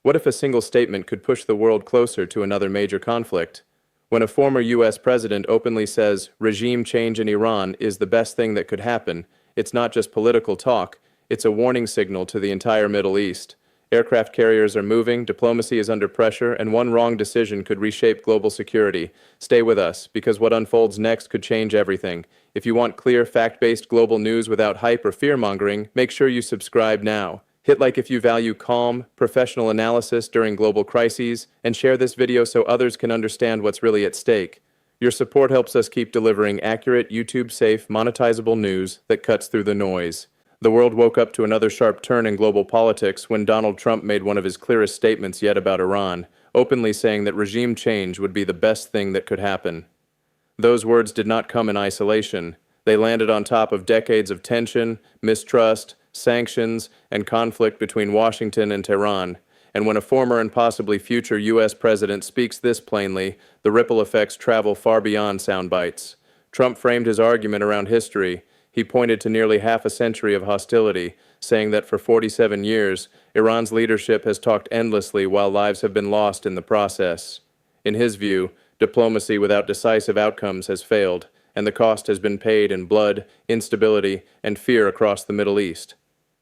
What if a single statement could push the world closer to another major conflict? When a former U.S. president openly says regime change in Iran is the best thing that could happen, it's not just political talk, it's a warning signal to the entire Middle East. Aircraft carriers are moving, diplomacy is under pressure, and one wrong decision could reshape global security. Stay with us, because what unfolds next could change everything. If you want clear, fact-based global news without hype or fear-mongering, make sure you subscribe now. Hit like if you value calm, professional analysis during global crises, and share this video so others can understand what's really at stake. Your support helps us keep delivering accurate, YouTube-safe, monetizable news that cuts through the noise. The world woke up to another sharp turn in global politics when Donald Trump made one of his clearest statements yet about Iran, openly saying that regime change would be the best thing that could happen. Those words did not come in isolation. They landed on top of decades of tension, mistrust, sanctions, and conflict between Washington and Tehran. And when a former and possibly future U.S. president speaks this plainly, the ripple effects travel far beyond sound bites. Trump framed his argument around history. He pointed to nearly half a century of hostility, saying that for 47 years, Iran's leadership has talked endlessly while lives have been lost in the process. In his view, diplomacy without decisive outcomes has failed, and the cost has been paid in blood, instability, and fear across the Middle East.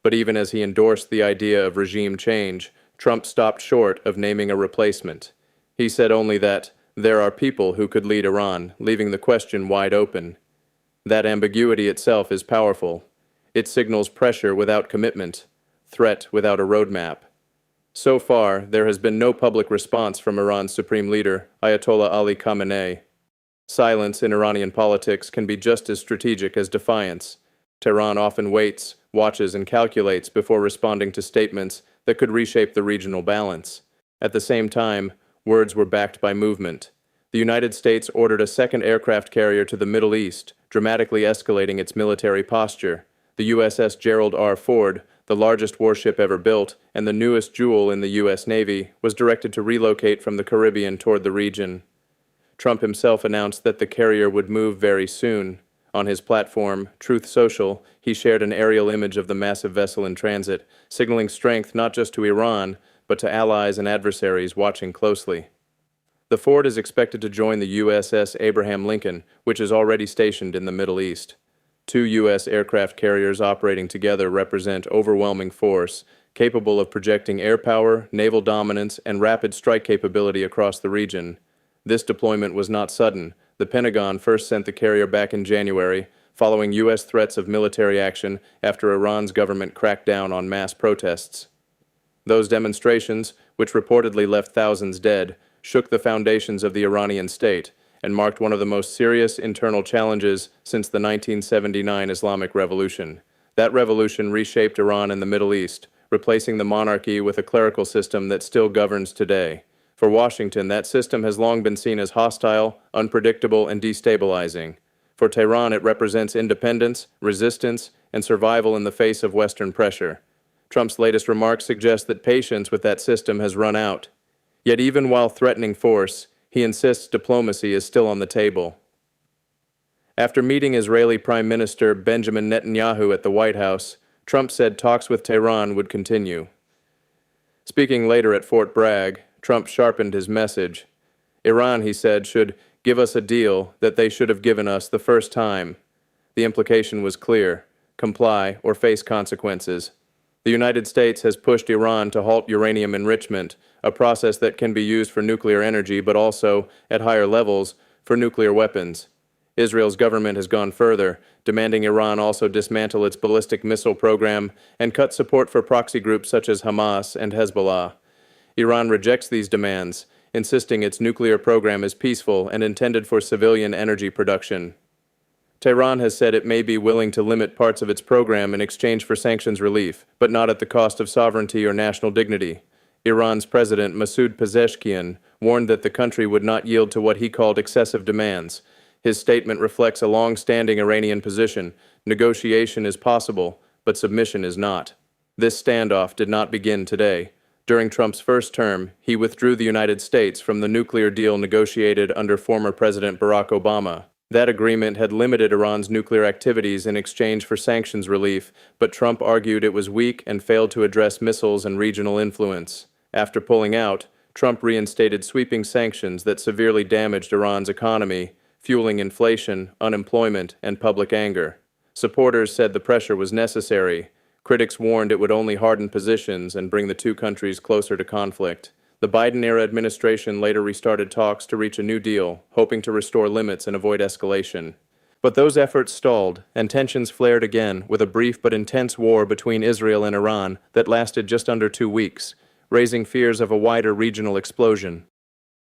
But even as he endorsed the idea of regime change, Trump stopped short of naming a replacement. He said only that there are people who could lead Iran, leaving the question wide open. That ambiguity itself is powerful. It signals pressure without commitment, threat without a roadmap. So far, there has been no public response from Iran's supreme leader, Ayatollah Ali Khamenei. Silence in Iranian politics can be just as strategic as defiance. Tehran often waits, watches, and calculates before responding to statements that could reshape the regional balance. At the same time, words were backed by movement. The United States ordered a second aircraft carrier to the Middle East, dramatically escalating its military posture. The USS Gerald R. Ford, the largest warship ever built and the newest jewel in the U.S. Navy, was directed to relocate from the Caribbean toward the region. Trump himself announced that the carrier would move very soon. On his platform, Truth Social, he shared an aerial image of the massive vessel in transit, signaling strength not just to Iran, but to allies and adversaries watching closely. The Ford is expected to join the USS Abraham Lincoln, which is already stationed in the Middle East. Two U.S. aircraft carriers operating together represent overwhelming force, capable of projecting air power, naval dominance, and rapid strike capability across the region. This deployment was not sudden. The Pentagon first sent the carrier back in January, following U.S. threats of military action after Iran's government cracked down on mass protests. Those demonstrations, which reportedly left thousands dead, shook the foundations of the Iranian state and marked one of the most serious internal challenges since the 1979 Islamic Revolution. That revolution reshaped Iran and the Middle East, replacing the monarchy with a clerical system that still governs today. For Washington, that system has long been seen as hostile, unpredictable, and destabilizing. For Tehran, it represents independence, resistance, and survival in the face of Western pressure. Trump's latest remarks suggest that patience with that system has run out. Yet even while threatening force, he insists diplomacy is still on the table. After meeting Israeli Prime Minister Benjamin Netanyahu at the White House, Trump said talks with Tehran would continue. Speaking later at Fort Bragg, Trump sharpened his message. Iran, he said, should give us a deal that they should have given us the first time. The implication was clear: comply or face consequences. The United States has pushed Iran to halt uranium enrichment, a process that can be used for nuclear energy but also, at higher levels, for nuclear weapons. Israel's government has gone further, demanding Iran also dismantle its ballistic missile program and cut support for proxy groups such as Hamas and Hezbollah. Iran rejects these demands, insisting its nuclear program is peaceful and intended for civilian energy production. Tehran has said it may be willing to limit parts of its program in exchange for sanctions relief, but not at the cost of sovereignty or national dignity. Iran's President Masoud Pezeshkian warned that the country would not yield to what he called excessive demands. His statement reflects a long-standing Iranian position: negotiation is possible, but submission is not. This standoff did not begin today. During Trump's first term, he withdrew the United States from the nuclear deal negotiated under former President Barack Obama. That agreement had limited Iran's nuclear activities in exchange for sanctions relief, but Trump argued it was weak and failed to address missiles and regional influence. After pulling out, Trump reinstated sweeping sanctions that severely damaged Iran's economy, fueling inflation, unemployment, and public anger. Supporters said the pressure was necessary. Critics warned it would only harden positions and bring the two countries closer to conflict. The Biden-era administration later restarted talks to reach a new deal, hoping to restore limits and avoid escalation. But those efforts stalled, and tensions flared again with a brief but intense war between Israel and Iran that lasted just under 2 weeks, raising fears of a wider regional explosion.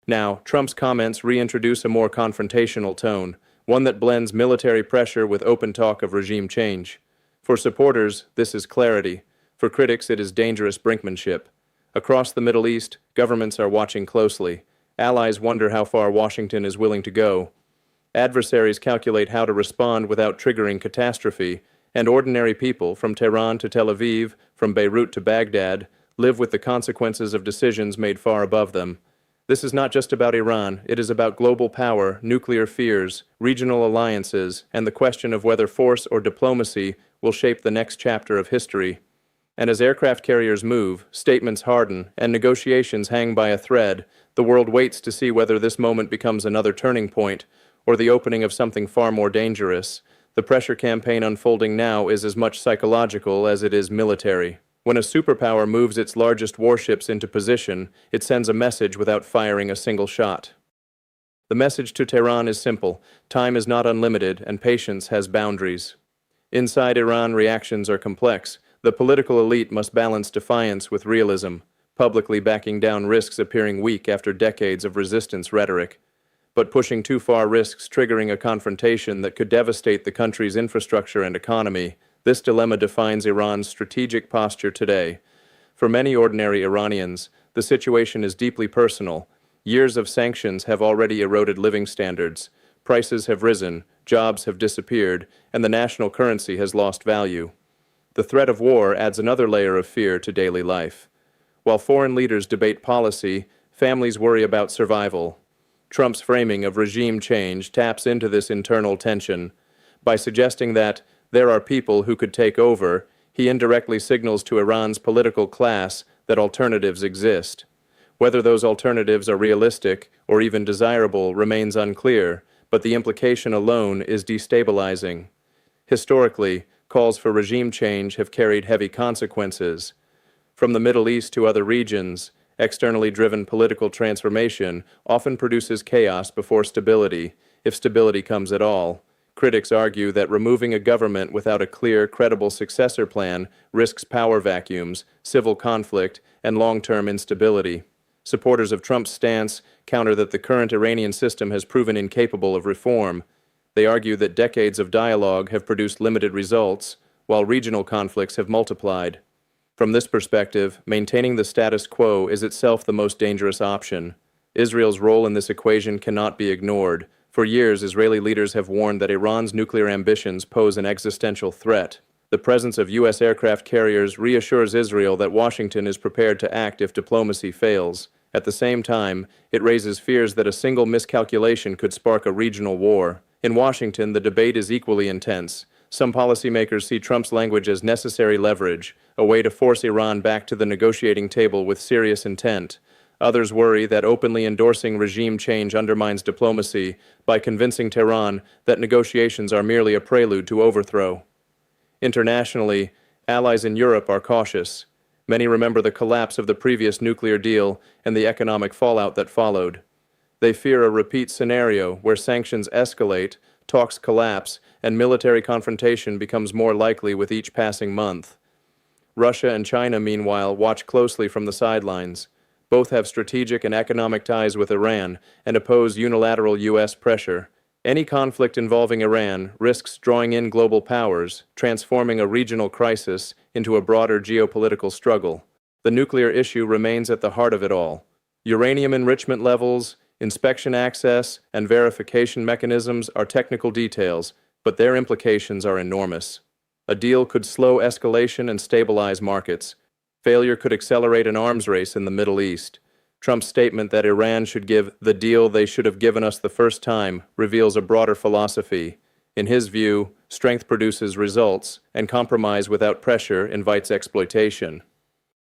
Now, Trump's comments reintroduce a more confrontational tone, one that blends military pressure with open talk of regime change. For supporters, this is clarity. For critics, it is dangerous brinkmanship. Across the Middle East, governments are watching closely. Allies wonder how far Washington is willing to go. Adversaries calculate how to respond without triggering catastrophe, and ordinary people, from Tehran to Tel Aviv, from Beirut to Baghdad, live with the consequences of decisions made far above them. This is not just about Iran, it is about global power, nuclear fears, regional alliances, and the question of whether force or diplomacy will shape the next chapter of history. And as aircraft carriers move, statements harden, and negotiations hang by a thread, the world waits to see whether this moment becomes another turning point, or the opening of something far more dangerous. The pressure campaign unfolding now is as much psychological as it is military. When a superpower moves its largest warships into position, it sends a message without firing a single shot. The message to Tehran is simple: time is not unlimited and patience has boundaries. Inside Iran, reactions are complex. The political elite must balance defiance with realism, publicly backing down risks appearing weak after decades of resistance rhetoric. But pushing too far risks triggering a confrontation that could devastate the country's infrastructure and economy. This dilemma defines Iran's strategic posture today. For many ordinary Iranians, the situation is deeply personal. Years of sanctions have already eroded living standards. Prices have risen, jobs have disappeared, and the national currency has lost value. The threat of war adds another layer of fear to daily life. While foreign leaders debate policy, families worry about survival. Trump's framing of regime change taps into this internal tension. By suggesting that there are people who could take over, he indirectly signals to Iran's political class that alternatives exist. Whether those alternatives are realistic or even desirable remains unclear, but the implication alone is destabilizing. Historically, calls for regime change have carried heavy consequences. From the Middle East to other regions, externally driven political transformation often produces chaos before stability, if stability comes at all. Critics argue that removing a government without a clear, credible successor plan risks power vacuums, civil conflict, and long-term instability. Supporters of Trump's stance counter that the current Iranian system has proven incapable of reform. They argue that decades of dialogue have produced limited results, while regional conflicts have multiplied. From this perspective, maintaining the status quo is itself the most dangerous option. Israel's role in this equation cannot be ignored. For years, Israeli leaders have warned that Iran's nuclear ambitions pose an existential threat. The presence of U.S. aircraft carriers reassures Israel that Washington is prepared to act if diplomacy fails. At the same time, it raises fears that a single miscalculation could spark a regional war. In Washington, the debate is equally intense. Some policymakers see Trump's language as necessary leverage, a way to force Iran back to the negotiating table with serious intent. Others worry that openly endorsing regime change undermines diplomacy by convincing Tehran that negotiations are merely a prelude to overthrow. Internationally, allies in Europe are cautious. Many remember the collapse of the previous nuclear deal and the economic fallout that followed. They fear a repeat scenario where sanctions escalate, talks collapse, and military confrontation becomes more likely with each passing month. Russia and China, meanwhile, watch closely from the sidelines. Both have strategic and economic ties with Iran and oppose unilateral U.S. pressure. Any conflict involving Iran risks drawing in global powers, transforming a regional crisis into a broader geopolitical struggle. The nuclear issue remains at the heart of it all. Uranium enrichment levels, inspection access, and verification mechanisms are technical details, but their implications are enormous. A deal could slow escalation and stabilize markets. Failure could accelerate an arms race in the Middle East. Trump's statement that Iran should give the deal they should have given us the first time reveals a broader philosophy. In his view, strength produces results, and compromise without pressure invites exploitation.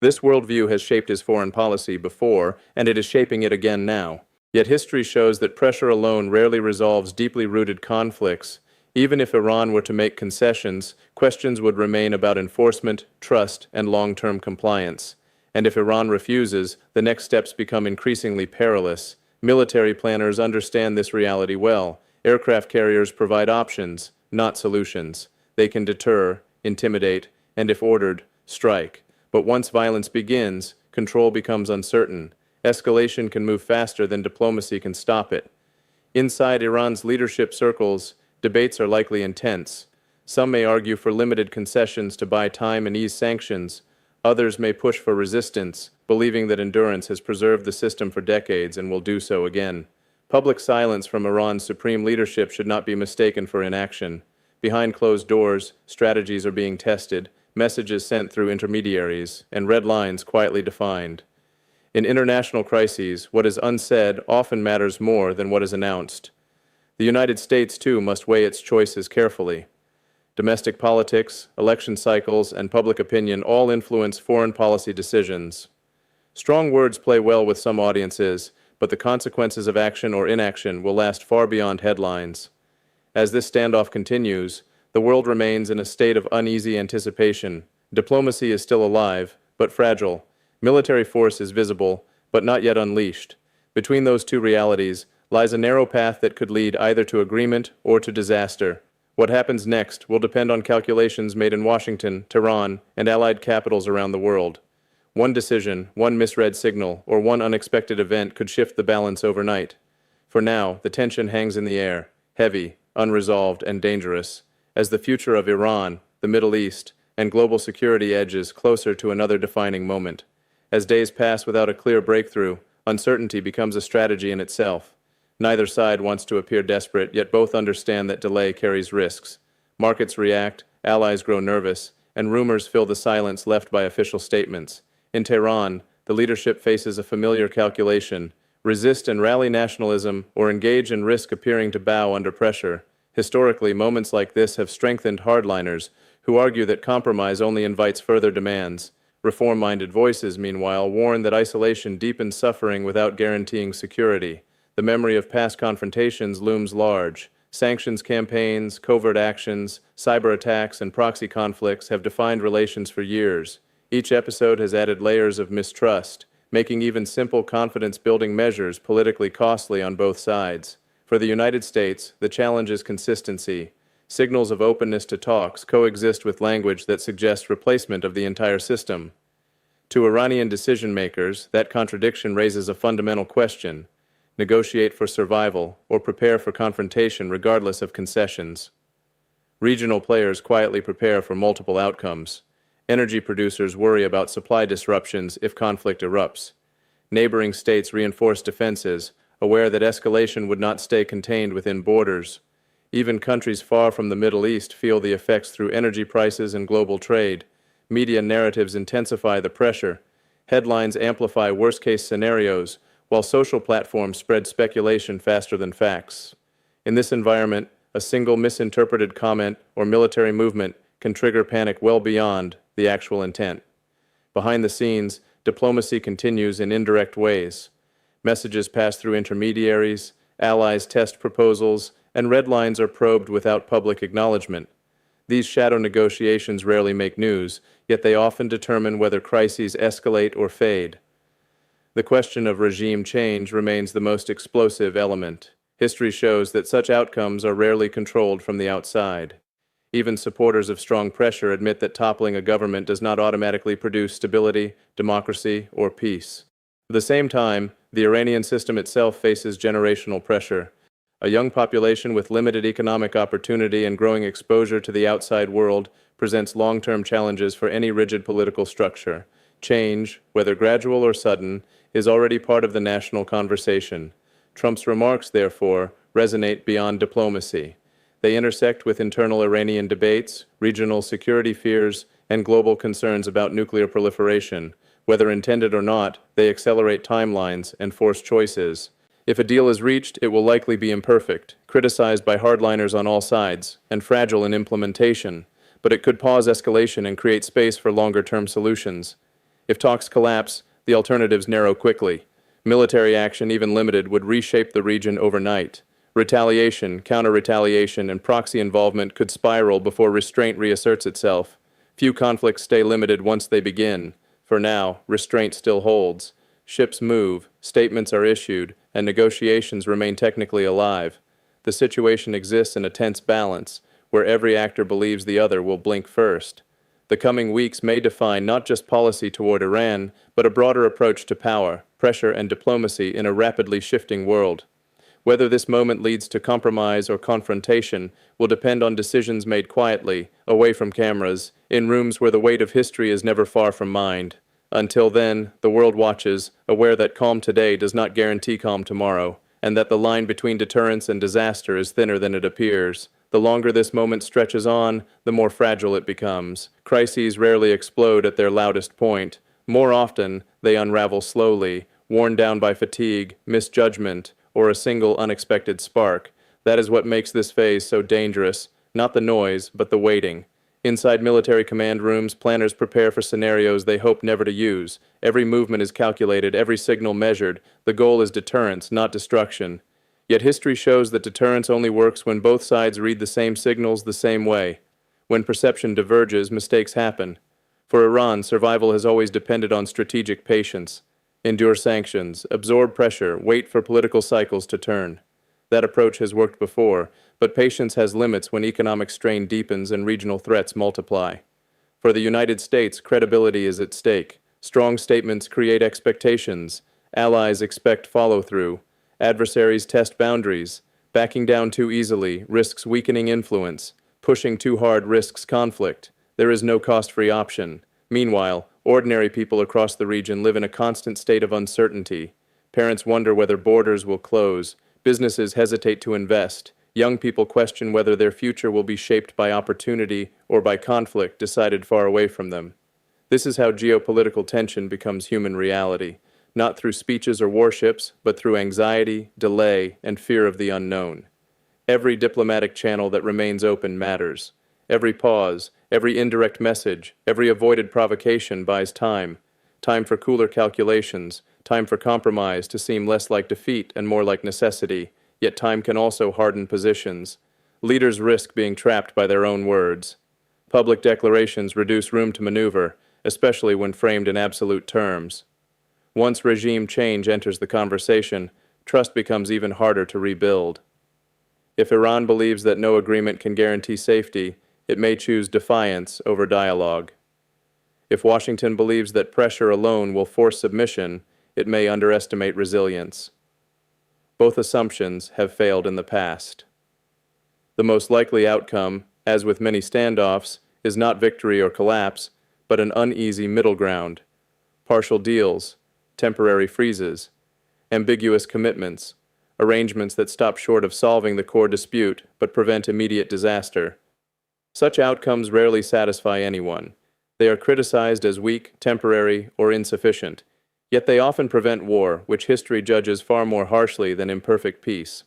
This worldview has shaped his foreign policy before, and it is shaping it again now. Yet history shows that pressure alone rarely resolves deeply rooted conflicts. Even if Iran were to make concessions, questions would remain about enforcement, trust, and long-term compliance. And if Iran refuses, the next steps become increasingly perilous. Military planners understand this reality well. Aircraft carriers provide options, not solutions. They can deter, intimidate, and if ordered, strike. But once violence begins, control becomes uncertain. Escalation can move faster than diplomacy can stop it. Inside Iran's leadership circles, debates are likely intense. Some may argue for limited concessions to buy time and ease sanctions. Others may push for resistance, believing that endurance has preserved the system for decades and will do so again. Public silence from Iran's supreme leadership should not be mistaken for inaction. Behind closed doors, strategies are being tested, messages sent through intermediaries, and red lines quietly defined. In international crises, what is unsaid often matters more than what is announced. The United States, too, must weigh its choices carefully. Domestic politics, election cycles, and public opinion all influence foreign policy decisions. Strong words play well with some audiences, but the consequences of action or inaction will last far beyond headlines. As this standoff continues, the world remains in a state of uneasy anticipation. Diplomacy is still alive, but fragile. Military force is visible, but not yet unleashed. Between those two realities lies a narrow path that could lead either to agreement or to disaster. What happens next will depend on calculations made in Washington, Tehran, and allied capitals around the world. One decision, one misread signal, or one unexpected event could shift the balance overnight. For now, the tension hangs in the air, heavy, unresolved, and dangerous, as the future of Iran, the Middle East, and global security edges closer to another defining moment. As days pass without a clear breakthrough, uncertainty becomes a strategy in itself. Neither side wants to appear desperate, yet both understand that delay carries risks. Markets react, allies grow nervous, and rumors fill the silence left by official statements. In Tehran, the leadership faces a familiar calculation: resist and rally nationalism, or engage and risk appearing to bow under pressure. Historically, moments like this have strengthened hardliners, who argue that compromise only invites further demands. Reform-minded voices, meanwhile, warn that isolation deepens suffering without guaranteeing security. The memory of past confrontations looms large. Sanctions campaigns, covert actions, cyber attacks, and proxy conflicts have defined relations for years. Each episode has added layers of mistrust, making even simple confidence-building measures politically costly on both sides. For the United States, the challenge is consistency. Signals of openness to talks coexist with language that suggests replacement of the entire system. To Iranian decision-makers, that contradiction raises a fundamental question: negotiate for survival, or prepare for confrontation regardless of concessions. Regional players quietly prepare for multiple outcomes. Energy producers worry about supply disruptions if conflict erupts. Neighboring states reinforce defenses, aware that escalation would not stay contained within borders. Even countries far from the Middle East feel the effects through energy prices and global trade. Media narratives intensify the pressure. Headlines amplify worst-case scenarios, while social platforms spread speculation faster than facts. In this environment, a single misinterpreted comment or military movement can trigger panic well beyond the actual intent. Behind the scenes, diplomacy continues in indirect ways. Messages pass through intermediaries, allies test proposals, and red lines are probed without public acknowledgement. These shadow negotiations rarely make news, yet they often determine whether crises escalate or fade. The question of regime change remains the most explosive element. History shows that such outcomes are rarely controlled from the outside. Even supporters of strong pressure admit that toppling a government does not automatically produce stability, democracy, or peace. At the same time, the Iranian system itself faces generational pressure. A young population with limited economic opportunity and growing exposure to the outside world presents long-term challenges for any rigid political structure. Change, whether gradual or sudden, is already part of the national conversation. Trump's remarks, therefore, resonate beyond diplomacy. They intersect with internal Iranian debates, regional security fears, and global concerns about nuclear proliferation. Whether intended or not, they accelerate timelines and force choices. If a deal is reached, it will likely be imperfect, criticized by hardliners on all sides, and fragile in implementation, but it could pause escalation and create space for longer-term solutions. If talks collapse, the alternatives narrow quickly. Military action, even limited, would reshape the region overnight. Retaliation, counter-retaliation, and proxy involvement could spiral before restraint reasserts itself. Few conflicts stay limited once they begin. For now, restraint still holds. Ships move, statements are issued, and negotiations remain technically alive. The situation exists in a tense balance, where every actor believes the other will blink first. The coming weeks may define not just policy toward Iran, but a broader approach to power, pressure, and diplomacy in a rapidly shifting world. Whether this moment leads to compromise or confrontation will depend on decisions made quietly, away from cameras, in rooms where the weight of history is never far from mind. Until then, the world watches, aware that calm today does not guarantee calm tomorrow, and that the line between deterrence and disaster is thinner than it appears. The longer this moment stretches on, the more fragile it becomes. Crises rarely explode at their loudest point. More often, they unravel slowly, worn down by fatigue, misjudgment, or a single unexpected spark. That is what makes this phase so dangerous, not the noise, but the waiting. Inside military command rooms, planners prepare for scenarios they hope never to use. Every movement is calculated, every signal measured. The goal is deterrence, not destruction. Yet history shows that deterrence only works when both sides read the same signals the same way. When perception diverges, mistakes happen. For Iran, survival has always depended on strategic patience. Endure sanctions, absorb pressure, wait for political cycles to turn. That approach has worked before, but patience has limits when economic strain deepens and regional threats multiply. For the United States, credibility is at stake. Strong statements create expectations. Allies expect follow-through. Adversaries test boundaries. Backing down too easily risks weakening influence. Pushing too hard risks conflict. There is no cost-free option. Meanwhile, ordinary people across the region live in a constant state of uncertainty. Parents wonder whether borders will close. Businesses hesitate to invest. Young people question whether their future will be shaped by opportunity or by conflict decided far away from them. This is how geopolitical tension becomes human reality, not through speeches or warships, but through anxiety, delay, and fear of the unknown. Every diplomatic channel that remains open matters. Every pause, every indirect message, every avoided provocation buys time. Time for cooler calculations, time for compromise to seem less like defeat and more like necessity, yet time can also harden positions. Leaders risk being trapped by their own words. Public declarations reduce room to maneuver, especially when framed in absolute terms. Once regime change enters the conversation, trust becomes even harder to rebuild. If Iran believes that no agreement can guarantee safety, it may choose defiance over dialogue. If Washington believes that pressure alone will force submission, it may underestimate resilience. Both assumptions have failed in the past. The most likely outcome, as with many standoffs, is not victory or collapse, but an uneasy middle ground. Partial deals, temporary freezes, ambiguous commitments, arrangements that stop short of solving the core dispute but prevent immediate disaster. Such outcomes rarely satisfy anyone. They are criticized as weak, temporary, or insufficient. Yet they often prevent war, which history judges far more harshly than imperfect peace.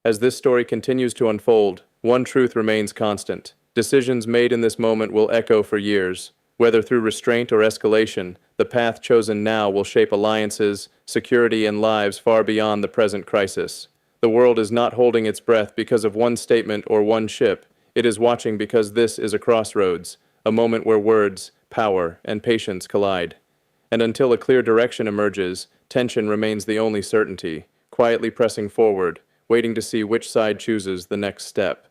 As this story continues to unfold, one truth remains constant. Decisions made in this moment will echo for years. Whether through restraint or escalation, the path chosen now will shape alliances, security, and lives far beyond the present crisis. The world is not holding its breath because of one statement or one ship. It is watching because this is a crossroads, a moment where words, power, and patience collide. And until a clear direction emerges, tension remains the only certainty, quietly pressing forward, waiting to see which side chooses the next step.